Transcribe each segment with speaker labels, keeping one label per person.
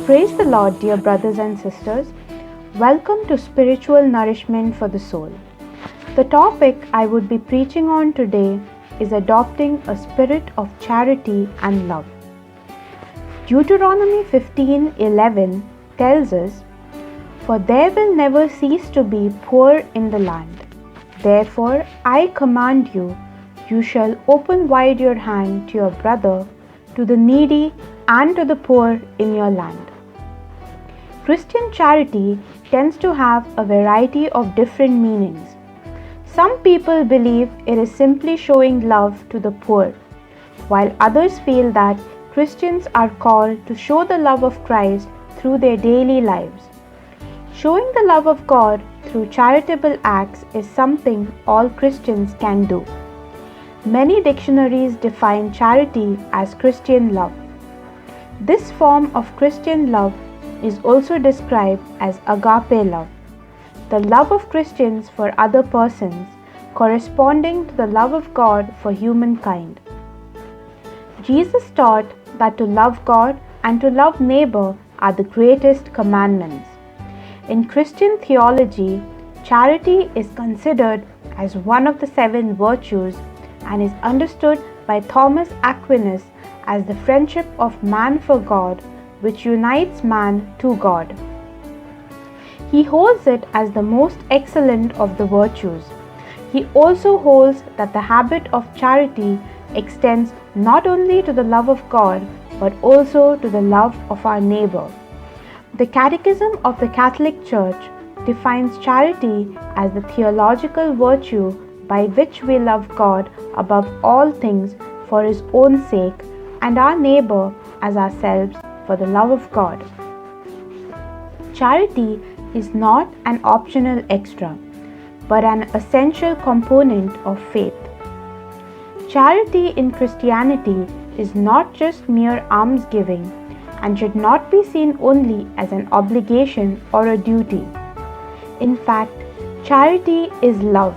Speaker 1: Praise the Lord, dear brothers and sisters. Welcome to Spiritual Nourishment for the Soul. The topic I would be preaching on today is adopting a spirit of charity and love. Deuteronomy 15:11 tells us, "For there will never cease to be poor in the land. Therefore I command you, you shall open wide your hand to your brother, to the needy and to the poor in your land." Christian charity tends to have a variety of different meanings. Some people believe it is simply showing love to the poor, while others feel that Christians are called to show the love of Christ through their daily lives. Showing the love of God through charitable acts is something all Christians can do. Many dictionaries define charity as Christian love. This form of Christian love is also described as AGAPE love, the love of Christians for other persons, corresponding to the love of God for humankind. Jesus taught that to love God and to love neighbor are the greatest commandments. In Christian theology, charity is considered as one of the 7 virtues and is understood by Thomas Aquinas as the friendship of man for God, which unites man to God. He holds it as the most excellent of the virtues. He also holds that the habit of charity extends not only to the love of God, but also to the love of our neighbor. The Catechism of the Catholic Church defines charity as the theological virtue by which we love God above all things for His own sake, and our neighbor as ourselves for the love of God. Charity is not an optional extra, but an essential component of faith. Charity in Christianity is not just mere almsgiving and should not be seen only as an obligation or a duty. In fact, charity is love.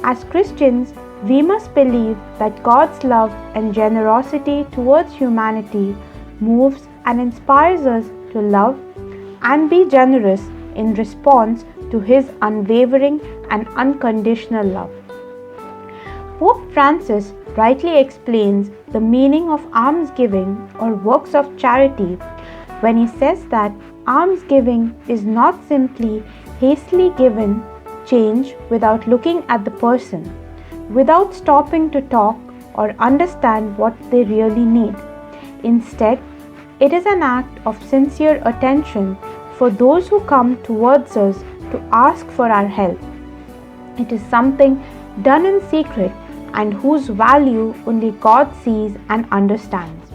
Speaker 1: As Christians, we must believe that God's love and generosity towards humanity moves and inspires us to love and be generous in response to His unwavering and unconditional love. Pope Francis rightly explains the meaning of almsgiving or works of charity when he says that almsgiving is not simply hastily given change without looking at the person, without stopping to talk or understand what they really need. Instead, it is an act of sincere attention for those who come towards us to ask for our help. It is something done in secret and whose value only God sees and understands.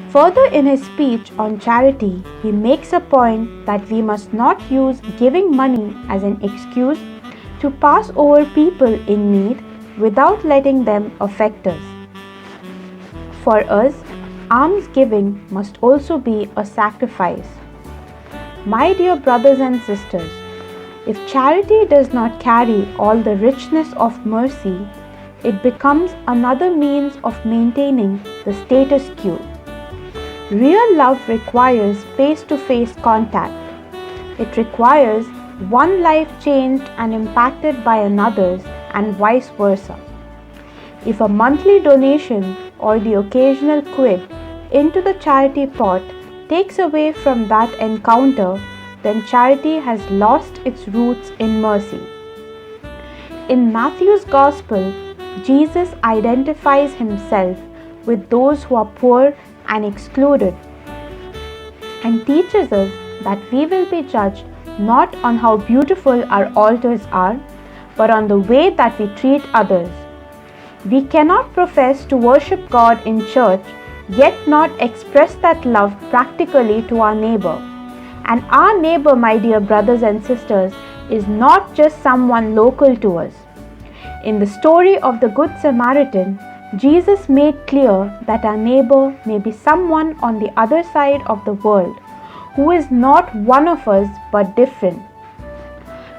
Speaker 1: Further, in his speech on charity, he makes a point that we must not use giving money as an excuse to pass over people in need without letting them affect us. For us, almsgiving must also be a sacrifice. My dear brothers and sisters, if charity does not carry all the richness of mercy, it becomes another means of maintaining the status quo. Real love requires face-to-face contact. It requires one life changed and impacted by another's, and vice versa. If a monthly donation or the occasional quid into the charity pot takes away from that encounter, then charity has lost its roots in mercy. In Matthew's Gospel, Jesus identifies himself with those who are poor and excluded, and teaches us that we will be judged not on how beautiful our altars are, but on the way that we treat others. We cannot profess to worship God in church, yet not express that love practically to our neighbor. And our neighbor, my dear brothers and sisters, is not just someone local to us. In the story of the Good Samaritan, Jesus made clear that our neighbor may be someone on the other side of the world who is not one of us but different.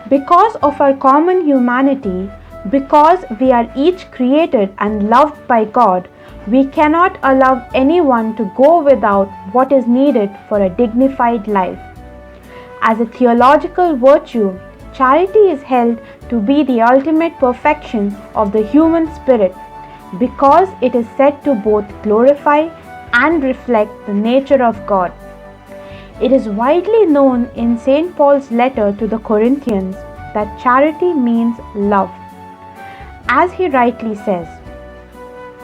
Speaker 1: Because of our common humanity, Because we are each created and loved by God, we cannot allow anyone to go without what is needed for a dignified life. As a theological virtue, charity is held to be the ultimate perfection of the human spirit because it is said to both glorify and reflect the nature of God. It is widely known in St. Paul's letter to the Corinthians that charity means love. As he rightly says,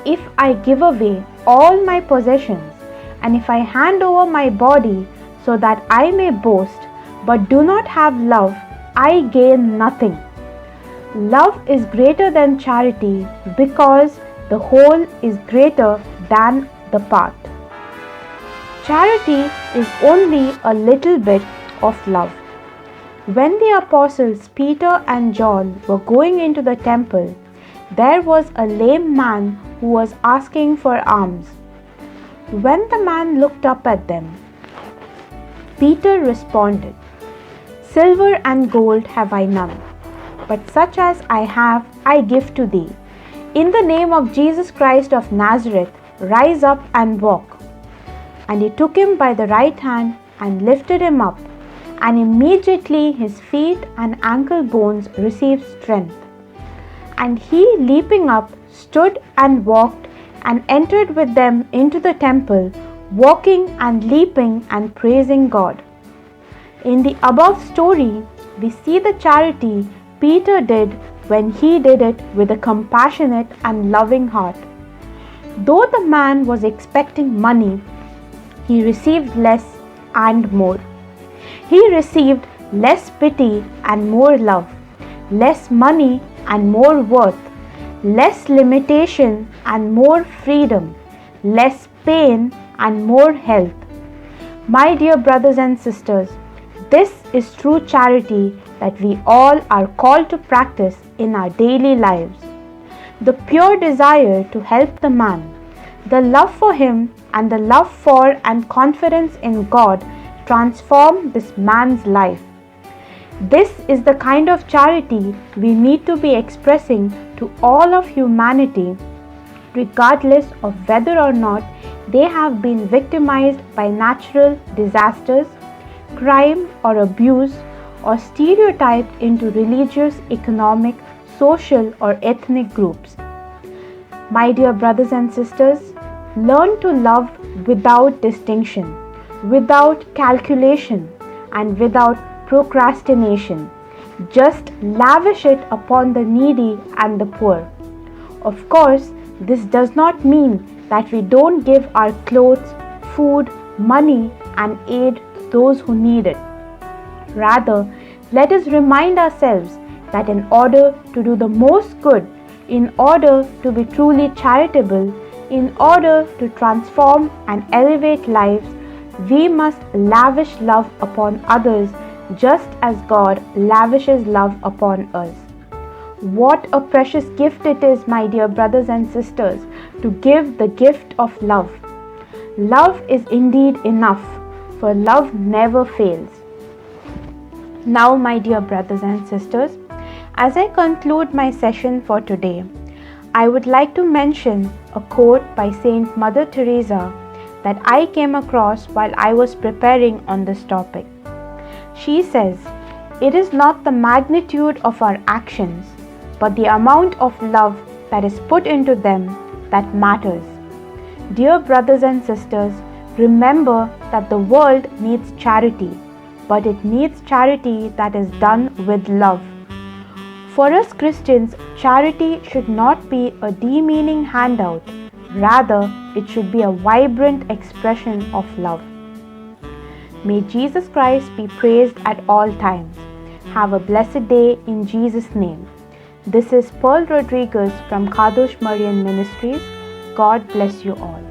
Speaker 1: "If I give away all my possessions, and if I hand over my body so that I may boast, but do not have love, I gain nothing." Love is greater than charity because the whole is greater than the part. Charity is only a little bit of love. When the apostles Peter and John were going into the temple, there was a lame man who was asking for alms. When the man looked up at them, Peter responded, "Silver and gold have I none, but such as I have I give to thee. In the name of Jesus Christ of Nazareth, rise up and walk." And he took him by the right hand and lifted him up, and immediately his feet and ankle bones received strength. And he, leaping up, stood and walked and entered with them into the temple, walking and leaping and praising God. In the above story, we see the charity Peter did when he did it with a compassionate and loving heart. Though the man was expecting money, he received less and more. He received less pity and more love, less money and more worth, less limitation and more freedom, less pain and more health. My dear brothers and sisters, this is true charity that we all are called to practice in our daily lives. The pure desire to help the man, the love for him, and the love for and confidence in God transform this man's life. This is the kind of charity we need to be expressing to all of humanity, regardless of whether or not they have been victimized by natural disasters, crime or abuse, or stereotyped into religious, economic, social or ethnic groups. My dear brothers and sisters, learn to love without distinction, without calculation, and without procrastination. Just lavish it upon the needy and the poor. Of course, this does not mean that we don't give our clothes, food, money, and aid to those who need it. Rather, let us remind ourselves that in order to do the most good, in order to be truly charitable, in order to transform and elevate lives, we must lavish love upon others just as God lavishes love upon us. What a precious gift it is, my dear brothers and sisters, to give the gift of love. Love is indeed enough, for love never fails. Now, my dear brothers and sisters, as I conclude my session for today, I would like to mention a quote by Saint Mother Teresa that I came across while I was preparing on this topic. She says, "It is not the magnitude of our actions, but the amount of love that is put into them that matters." Dear brothers and sisters, remember that the world needs charity, but it needs charity that is done with love. For us Christians, charity should not be a demeaning handout. Rather, it should be a vibrant expression of love. May Jesus Christ be praised at all times. Have a blessed day in Jesus' name. This is Pearl Rodrigues from Kadosh Marian Ministries. God bless you all.